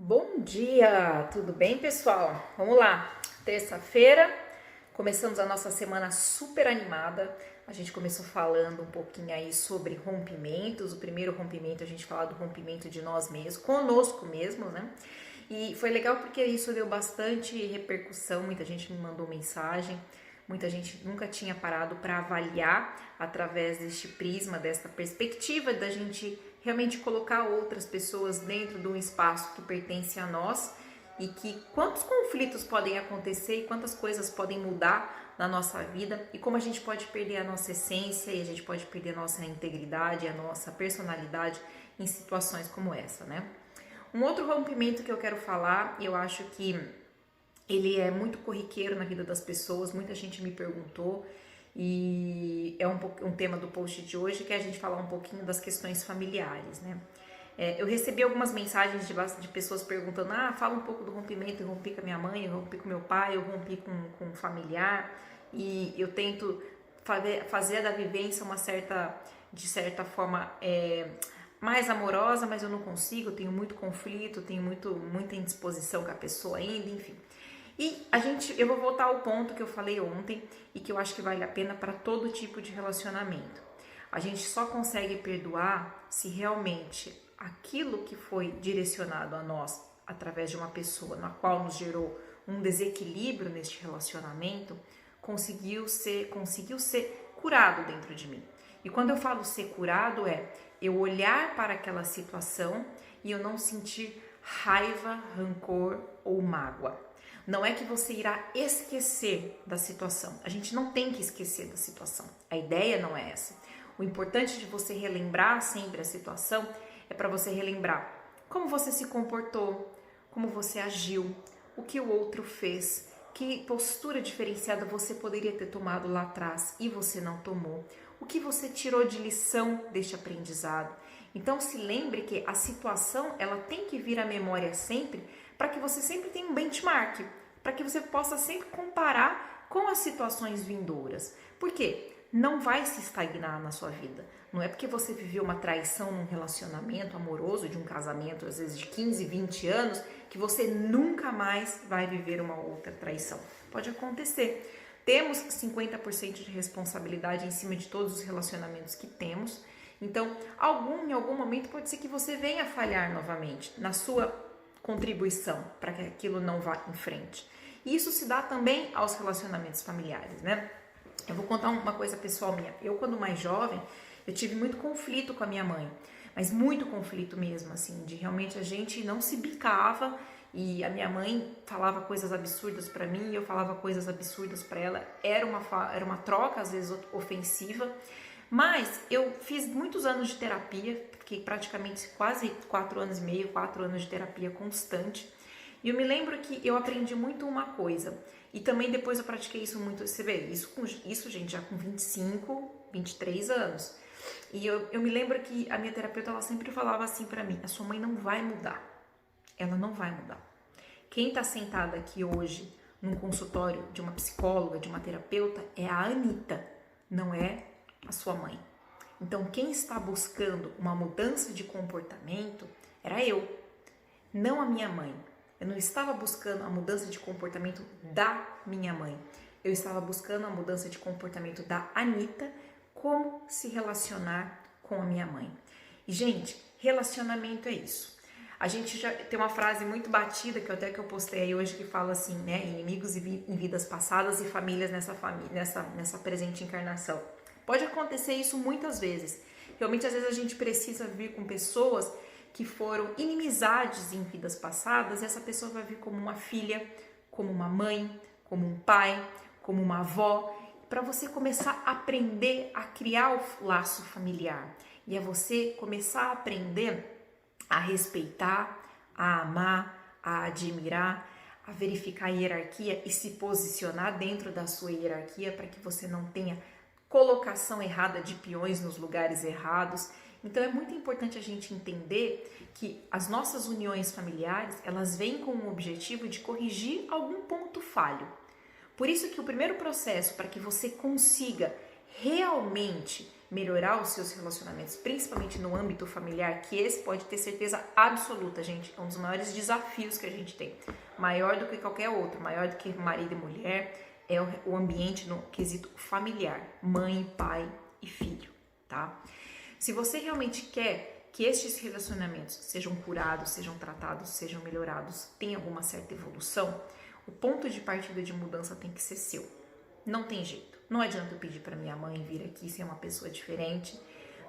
Bom dia, tudo bem, pessoal? Vamos lá, terça-feira, começamos a nossa semana super animada. A gente começou falando um pouquinho aí sobre rompimentos. O primeiro rompimento, a gente falou do rompimento de nós mesmos, conosco mesmos, né? E foi legal porque isso deu bastante repercussão, muita gente me mandou mensagem, muita gente nunca tinha parado para avaliar através deste prisma, desta perspectiva da gente realmente colocar outras pessoas dentro de um espaço que pertence a nós e que quantos conflitos podem acontecer e quantas coisas podem mudar na nossa vida e como a gente pode perder a nossa essência e a gente pode perder a nossa integridade, a nossa personalidade em situações como essa, né? Um outro rompimento que eu quero falar, e eu acho que ele é muito corriqueiro na vida das pessoas, muita gente me perguntou, e é um tema do post de hoje, que é a gente falar um pouquinho das questões familiares, né? Eu recebi algumas mensagens de pessoas perguntando, fala um pouco do rompimento, eu rompi com a minha mãe, eu rompi com meu pai, eu rompi com um familiar, e eu tento fazer da vivência de certa forma, mais amorosa, mas eu não consigo, eu tenho muito conflito, tenho muita indisposição com a pessoa ainda, enfim. E eu vou voltar ao ponto que eu falei ontem e que eu acho que vale a pena para todo tipo de relacionamento. A gente só consegue perdoar se realmente aquilo que foi direcionado a nós através de uma pessoa na qual nos gerou um desequilíbrio neste relacionamento conseguiu ser curado dentro de mim. E quando eu falo ser curado eu olhar para aquela situação e eu não sentir raiva, rancor ou mágoa. Não é que você irá esquecer da situação. A gente não tem que esquecer da situação. A ideia não é essa. O importante de você relembrar sempre a situação é para você relembrar como você se comportou, como você agiu, o que o outro fez, que postura diferenciada você poderia ter tomado lá atrás e você não tomou, o que você tirou de lição deste aprendizado. Então se lembre que a situação ela tem que vir à memória sempre para que você sempre tenha um benchmark, para que você possa sempre comparar com as situações vindouras. Por quê? Não vai se estagnar na sua vida. Não é porque você viveu uma traição num relacionamento amoroso, de um casamento, às vezes de 15, 20 anos, que você nunca mais vai viver uma outra traição. Pode acontecer. Temos 50% de responsabilidade em cima de todos os relacionamentos que temos. Então, em algum momento pode ser que você venha falhar novamente na sua contribuição para que aquilo não vá em frente. E isso se dá também aos relacionamentos familiares, né? Eu vou contar uma coisa pessoal minha. Eu, quando mais jovem, eu tive muito conflito com a minha mãe, mas muito conflito mesmo, assim, de realmente a gente não se bicava e a minha mãe falava coisas absurdas para mim e eu falava coisas absurdas para ela. Era uma troca, às vezes, ofensiva. Mas eu fiz muitos anos de terapia, fiquei praticamente quase 4 anos e meio, 4 anos de terapia constante. E eu me lembro que eu aprendi muito uma coisa. E também depois eu pratiquei isso muito, você vê, isso gente, já com 25, 23 anos. E eu me lembro que a minha terapeuta, ela sempre falava assim pra mim, a sua mãe não vai mudar. Ela não vai mudar. Quem tá sentada aqui hoje num consultório de uma psicóloga, de uma terapeuta, é a Anitta, não é a sua mãe. Então, quem está buscando uma mudança de comportamento era eu, não a minha mãe. Eu não estava buscando a mudança de comportamento da minha mãe. Eu estava buscando a mudança de comportamento da Anitta, como se relacionar com a minha mãe. E, gente, relacionamento é isso. A gente já tem uma frase muito batida, que eu postei aí hoje, que fala assim, né? Inimigos em vidas passadas e famílias nessa presente encarnação. Pode acontecer isso muitas vezes. Realmente, às vezes, a gente precisa vir com pessoas que foram inimizades em vidas passadas, e essa pessoa vai vir como uma filha, como uma mãe, como um pai, como uma avó, para você começar a aprender a criar o laço familiar. E é você começar a aprender a respeitar, a amar, a admirar, a verificar a hierarquia e se posicionar dentro da sua hierarquia para que você não tenha colocação errada de peões nos lugares errados. Então é muito importante a gente entender que as nossas uniões familiares, elas vêm com o objetivo de corrigir algum ponto falho. Por isso que o primeiro processo para que você consiga realmente melhorar os seus relacionamentos, principalmente no âmbito familiar, que esse pode ter certeza absoluta, gente, é um dos maiores desafios que a gente tem. Maior do que qualquer outro, maior do que marido e mulher, é o ambiente no quesito familiar, mãe, pai e filho, tá? Se você realmente quer que estes relacionamentos sejam curados, sejam tratados, sejam melhorados, tenha alguma certa evolução, o ponto de partida de mudança tem que ser seu. Não tem jeito. Não adianta eu pedir para minha mãe vir aqui ser uma pessoa diferente,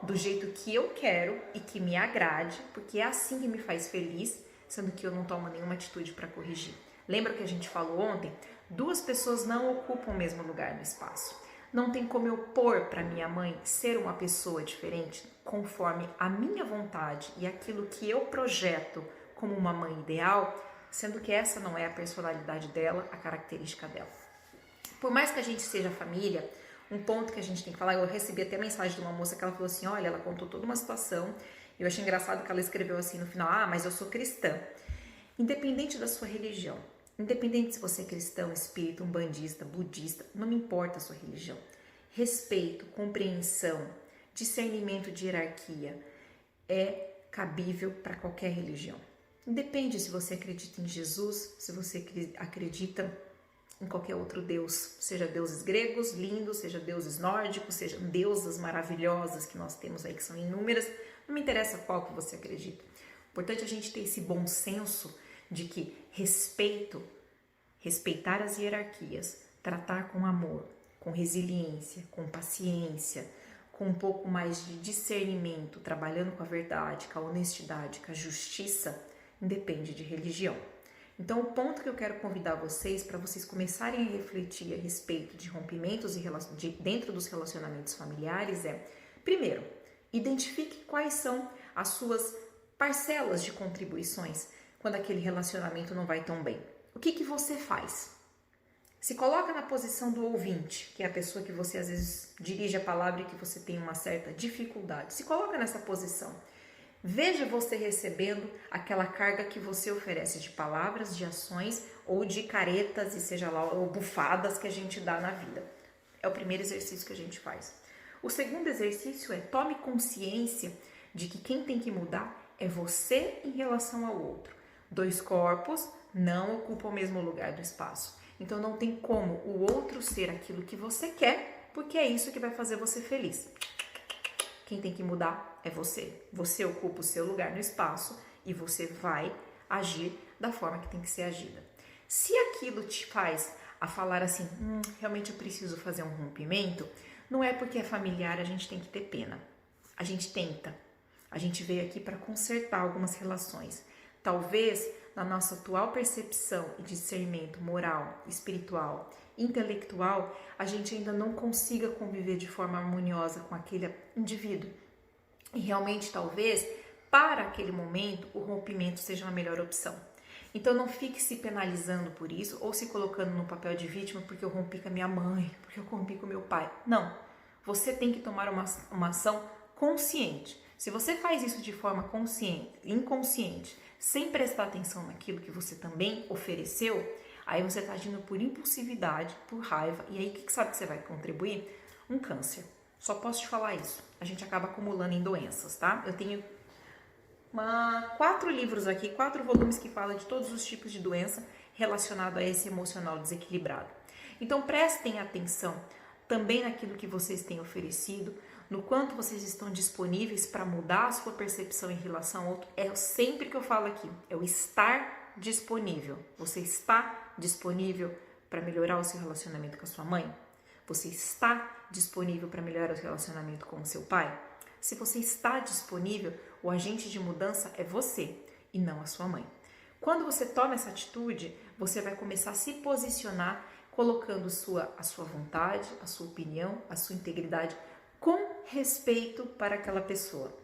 do jeito que eu quero e que me agrade, porque é assim que me faz feliz, sendo que eu não tomo nenhuma atitude para corrigir. Lembra que a gente falou ontem? Duas pessoas não ocupam o mesmo lugar no espaço. Não tem como eu pôr para minha mãe ser uma pessoa diferente conforme a minha vontade e aquilo que eu projeto como uma mãe ideal, sendo que essa não é a personalidade dela, a característica dela. Por mais que a gente seja família, um ponto que a gente tem que falar, eu recebi até mensagem de uma moça que ela falou assim, olha, ela contou toda uma situação, e eu achei engraçado que ela escreveu assim no final, mas eu sou cristã. Independente da sua religião, independente se você é cristão, espírita, umbandista, budista, não me importa a sua religião. Respeito, compreensão, discernimento de hierarquia é cabível para qualquer religião. Independe se você acredita em Jesus, se você acredita em qualquer outro deus, seja deuses gregos, lindos, seja deuses nórdicos, sejam deusas maravilhosas que nós temos aí, que são inúmeras, não me interessa qual que você acredita. O importante é a gente ter esse bom senso de que respeitar as hierarquias, tratar com amor, com resiliência, com paciência, com um pouco mais de discernimento, trabalhando com a verdade, com a honestidade, com a justiça, independe de religião. Então, o ponto que eu quero convidar vocês para vocês começarem a refletir a respeito de rompimentos dentro dos relacionamentos familiares é, primeiro, identifique quais são as suas parcelas de contribuições quando aquele relacionamento não vai tão bem. O que você faz? Se coloca na posição do ouvinte, que é a pessoa que você às vezes dirige a palavra e que você tem uma certa dificuldade. Se coloca nessa posição. Veja você recebendo aquela carga que você oferece de palavras, de ações ou de caretas e seja lá, ou bufadas que a gente dá na vida. É o primeiro exercício que a gente faz. O segundo exercício é tome consciência de que quem tem que mudar é você em relação ao outro. Dois corpos não ocupam o mesmo lugar do espaço. Então não tem como o outro ser aquilo que você quer, porque é isso que vai fazer você feliz. Quem tem que mudar é você. Você ocupa o seu lugar no espaço e você vai agir da forma que tem que ser agida. Se aquilo te faz a falar assim, realmente eu preciso fazer um rompimento, não é porque é familiar a gente tem que ter pena. A gente tenta. A gente veio aqui para consertar algumas relações. Talvez na nossa atual percepção e discernimento moral, espiritual, intelectual, a gente ainda não consiga conviver de forma harmoniosa com aquele indivíduo. E realmente, talvez, para aquele momento, o rompimento seja a melhor opção. Então não fique se penalizando por isso ou se colocando no papel de vítima porque eu rompi com a minha mãe, porque eu rompi com meu pai. Não, você tem que tomar uma ação consciente. Se você faz isso de forma consciente, inconsciente, sem prestar atenção naquilo que você também ofereceu, aí você está agindo por impulsividade, por raiva, e aí o que sabe que você vai contribuir? Um câncer. Só posso te falar isso. A gente acaba acumulando em doenças, tá? Eu tenho 4 livros aqui, 4 volumes que falam de todos os tipos de doença relacionado a esse emocional desequilibrado. Então prestem atenção também naquilo que vocês têm oferecido, no quanto vocês estão disponíveis para mudar a sua percepção em relação ao outro. É sempre que eu falo aqui, é o estar disponível. Você está disponível para melhorar o seu relacionamento com a sua mãe? Você está disponível para melhorar o relacionamento com o seu pai? Se você está disponível, o agente de mudança é você e não a sua mãe. Quando você toma essa atitude, você vai começar a se posicionar colocando a sua vontade, a sua opinião, a sua integridade com respeito para aquela pessoa.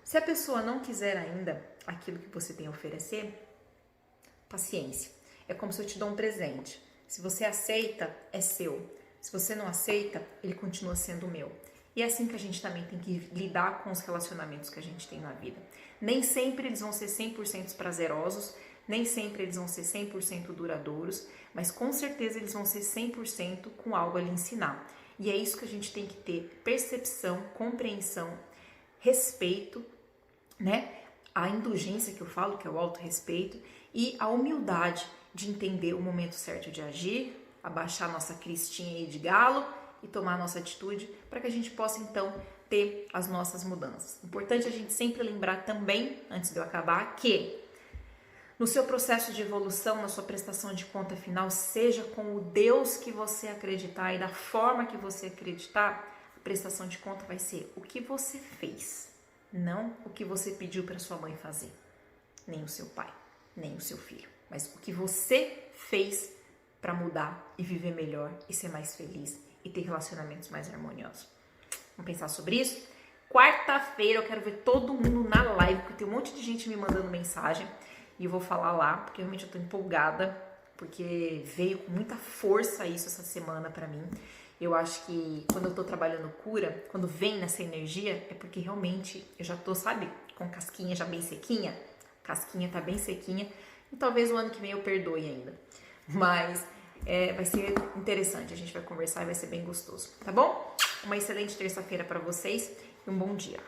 Se a pessoa não quiser ainda aquilo que você tem a oferecer, paciência. É como se eu te dou um presente. Se você aceita, é seu. Se você não aceita, ele continua sendo meu. E é assim que a gente também tem que lidar com os relacionamentos que a gente tem na vida. Nem sempre eles vão ser 100% prazerosos, nem sempre eles vão ser 100% duradouros, mas com certeza eles vão ser 100% com algo a lhe ensinar. E é isso que a gente tem que ter: percepção, compreensão, respeito, né? A indulgência que eu falo, que é o autorrespeito, e a humildade de entender o momento certo de agir, abaixar nossa cristinha aí de galo e tomar a nossa atitude para que a gente possa então ter as nossas mudanças. Importante a gente sempre lembrar também, antes de eu acabar, que no seu processo de evolução, na sua prestação de conta final, seja com o Deus que você acreditar e da forma que você acreditar, a prestação de conta vai ser o que você fez, não o que você pediu para sua mãe fazer, nem o seu pai, nem o seu filho, mas o que você fez para mudar e viver melhor e ser mais feliz e ter relacionamentos mais harmoniosos. Vamos pensar sobre isso? Quarta-feira eu quero ver todo mundo na live, porque tem um monte de gente me mandando mensagem e eu vou falar lá, porque realmente eu tô empolgada, porque veio com muita força isso essa semana pra mim. Eu acho que quando eu tô trabalhando cura, quando vem nessa energia, é porque realmente eu já tô, sabe, com casquinha já bem sequinha. Casquinha tá bem sequinha e talvez o ano que vem eu perdoe ainda. Mas vai ser interessante, a gente vai conversar e vai ser bem gostoso, tá bom? Uma excelente terça-feira para vocês e um bom dia.